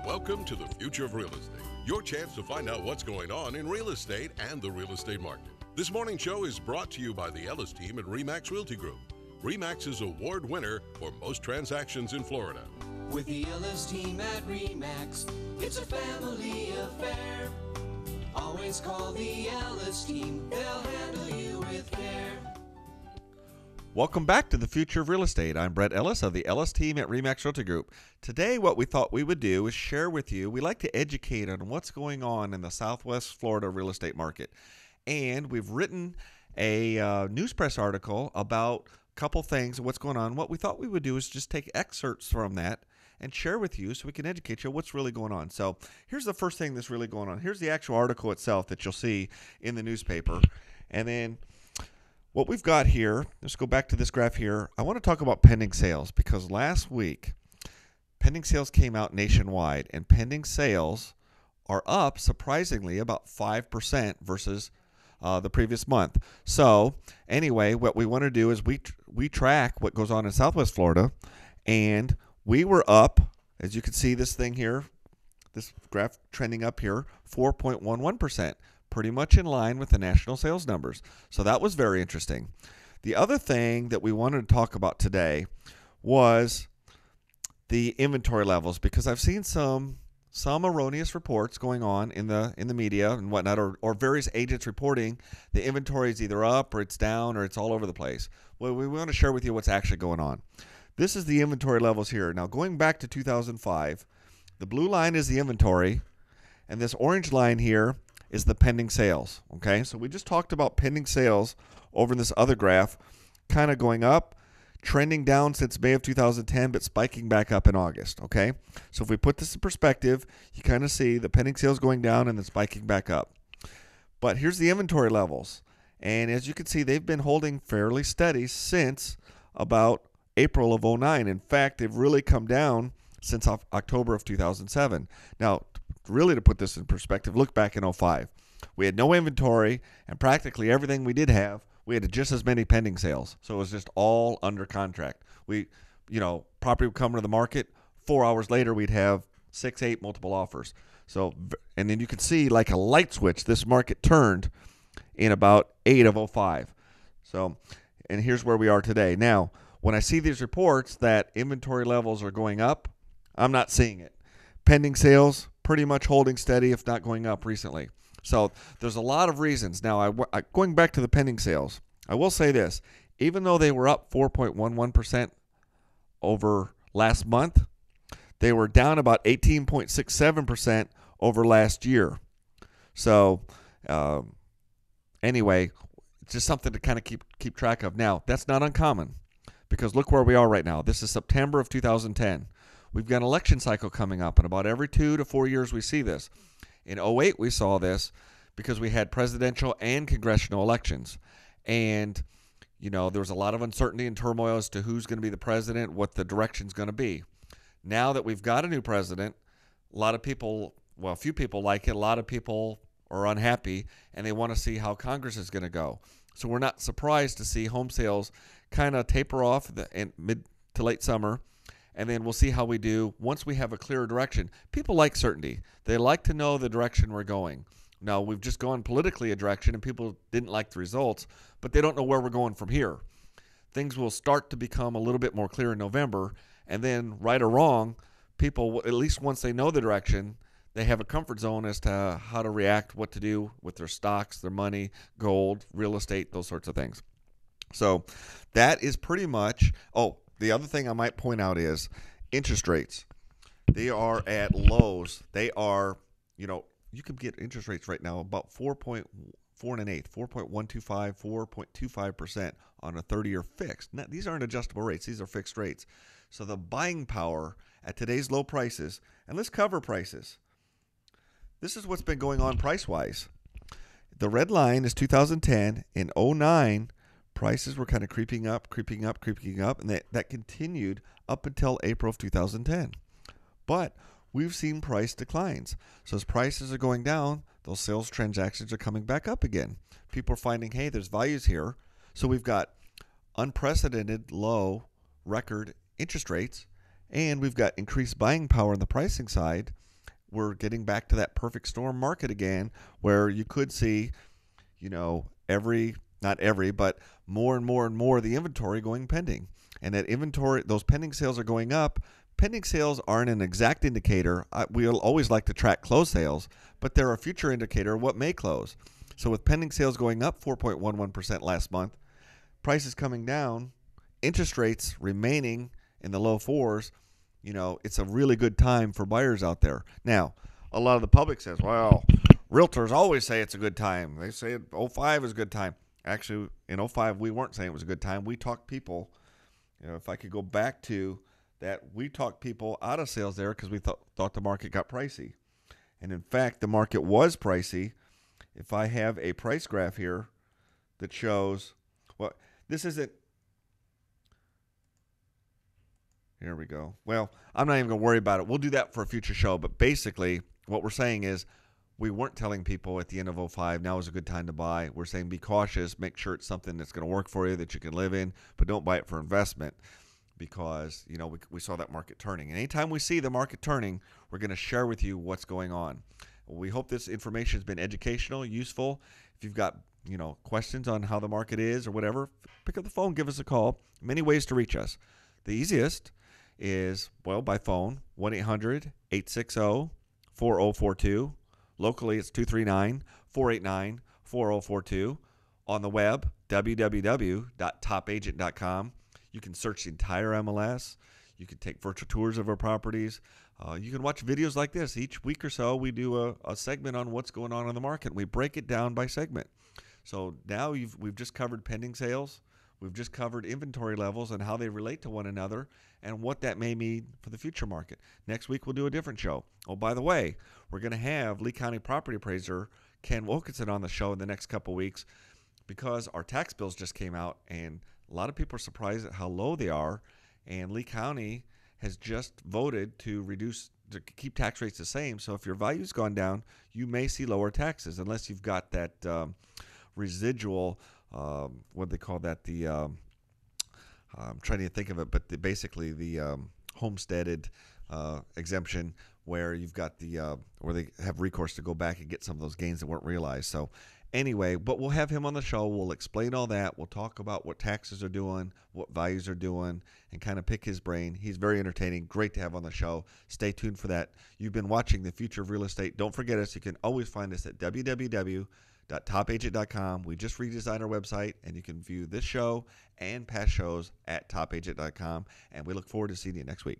Welcome to the Future of Real Estate, your chance to find out what's going on in real estate and the real estate market. This morning's show is brought to you by the Ellis team at RE/MAX Realty Group. RE/MAX's award winner for most transactions in Florida. With the Ellis team at RE/MAX, it's a family affair. Always call the Ellis team, they'll handle you with care. Welcome back to the Future of Real Estate. I'm Brett Ellis of the Ellis team at RE/MAX Realty Group. Today, what we thought we would do is share with you, we like to educate on what's going on in the Southwest Florida real estate market. And we've written a news press article about a couple things, what's going on. What we thought we would do is just take excerpts from that and share with you so we can educate you what's really going on. So here's the first thing that's really going on. Here's the actual article itself that you'll see in the newspaper. And then what we've got here, let's go back to this graph here. I want to talk about pending sales because last week, pending sales came out nationwide, and pending sales are up surprisingly about 5% versus the previous month. So anyway, what we want to do is we track what goes on in Southwest Florida, and we were up, as you can see this thing here, this graph trending up here, 4.11%. Pretty much in line with the national sales numbers. So that was very interesting. The other thing that we wanted to talk about today was the inventory levels, because I've seen some erroneous reports going on in the media and whatnot, or various agents reporting the inventory is either up or it's down or it's all over the place. Well, we want to share with you what's actually going on. This is the inventory levels here. Now, going back to 2005, the blue line is the inventory, and this orange line here is the pending sales. Okay, so we just talked about pending sales over in this other graph, kind of going up, trending down since May of 2010, but spiking back up in August. Okay, so if we put this in perspective, you kind of see the pending sales going down and then spiking back up. But here's the inventory levels, and as you can see, they've been holding fairly steady since about April of 09. In fact, they've really come down since October of 2007. Now, really, to put this in perspective, look back in 05. We had no inventory, and practically everything we did have, we had just as many pending sales. So it was just all under contract. Property would come to the market. 4 hours later, we'd have 6, 8 multiple offers. So, and then you could see like a light switch, this market turned in about 8 of 05. So, and here's where we are today. Now, when I see these reports that inventory levels are going up, I'm not seeing it. Pending sales pretty much holding steady, if not going up recently. So there's a lot of reasons. Now, going back to the pending sales, I will say this. Even though they were up 4.11% over last month, they were down about 18.67% over last year. So anyway, it's just something to kind of keep track of. Now, that's not uncommon because look where we are right now. This is September of 2010. We've got an election cycle coming up, and about every 2 to 4 years we see this. In 08, we saw this because we had presidential and congressional elections. And, there was a lot of uncertainty and turmoil as to who's going to be the president, what the direction's going to be. Now that we've got a new president, a lot of people, well, a few people like it, a lot of people are unhappy, and they want to see how Congress is going to go. So we're not surprised to see home sales kind of taper off in mid to late summer. And then we'll see how we do once we have a clearer direction. People like certainty. They like to know the direction we're going. Now, we've just gone politically a direction, and people didn't like the results, but they don't know where we're going from here. Things will start to become a little bit more clear in November, and then, right or wrong, people, at least once they know the direction, they have a comfort zone as to how to react, what to do with their stocks, their money, gold, real estate, those sorts of things. So that is pretty much, the other thing I might point out is interest rates. They are at lows. They are, you can get interest rates right now about 4.125, 4.25% on a 30-year fixed. Now, these aren't adjustable rates. These are fixed rates. So the buying power at today's low prices, and let's cover prices. This is what's been going on price-wise. The red line is 2010. In 09, prices were kind of creeping up, and that continued up until April of 2010. But we've seen price declines. So as prices are going down, those sales transactions are coming back up again. People are finding, hey, there's values here. So we've got unprecedented low record interest rates, and we've got increased buying power on the pricing side. we're getting back to that perfect storm market again, where you could see, not every, but more and more and more of the inventory going pending. And that inventory, those pending sales are going up. Pending sales aren't an exact indicator. We'll always like to track closed sales, but they're a future indicator of what may close. So with pending sales going up 4.11% last month, prices coming down, interest rates remaining in the low fours, it's a really good time for buyers out there. Now, a lot of the public says, well, realtors always say it's a good time. They say 05 is a good time. Actually, in 05, we weren't saying it was a good time. We talked people, if I could go back to that, we talked people out of sales there because we thought the market got pricey. And in fact, the market was pricey. If I have a price graph here that shows, well, this isn't, here we go. Well, I'm not even going to worry about it. We'll do that for a future show. But basically, what we're saying is we weren't telling people at the end of 05, now is a good time to buy. We're saying be cautious. Make sure it's something that's going to work for you, that you can live in, but don't buy it for investment because, we saw that market turning. And anytime we see the market turning, we're going to share with you what's going on. We hope this information has been educational, useful. If you've got, questions on how the market is or whatever, pick up the phone, give us a call. Many ways to reach us. The easiest is, by phone, 1-800-860-4042. Locally, it's 239-489-4042. On the web, www.topagent.com. You can search the entire MLS. You can take virtual tours of our properties. You can watch videos like this. Each week or so, we do a segment on what's going on in the market. We break it down by segment. So now we've just covered pending sales. We've just covered inventory levels and how they relate to one another and what that may mean for the future market. Next week, we'll do a different show. Oh, by the way, we're going to have Lee County property appraiser Ken Wilkinson on the show in the next couple weeks because our tax bills just came out and a lot of people are surprised at how low they are. And Lee County has just voted to keep tax rates the same. So if your value's gone down, you may see lower taxes unless you've got that residual, what do they call that? I'm trying to think of it, but basically the homesteaded exemption where you've got where they have recourse to go back and get some of those gains that weren't realized. So anyway, but we'll have him on the show. We'll explain all that. We'll talk about what taxes are doing, what values are doing, and kind of pick his brain. He's very entertaining. Great to have on the show. Stay tuned for that. You've been watching The Future of Real Estate. Don't forget us. You can always find us at www.topagent.com. We just redesigned our website, and you can view this show and past shows at topagent.com. And we look forward to seeing you next week.